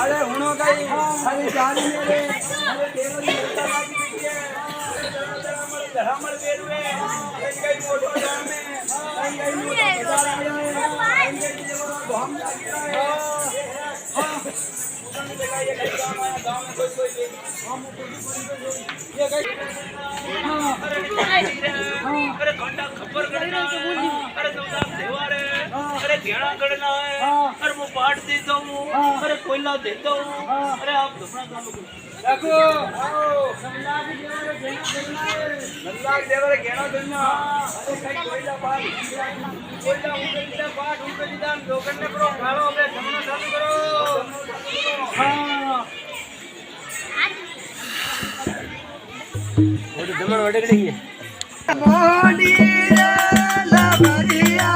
अरे हुनो कई अरे जानी मेरे अरे देवरी बेटा लागी बिटिया अरे धरामल बेरुए कई मोटो जान में कई मोटो बाजार आया है कई देवरो घाम लागी रहा है हां ये कई काम आया गांव में कोई हम ये कई अरे घंटा खबर करना अरे तुमदा देवारे अरे घेड़ा करना है अरे वो पाट देता हूँ अरे कोयला देता हूँ अरे आप घबरा चालू करो देखो आओ नल्लाग देवरे घेड़ा करना अरे कई कोयला पाट कोयला उनके पाट उनके दिदान लोकन ने करो गालो अपने जमना चालू करो हां वो तो जमन वड़े कड़ी है मोडी लवरिया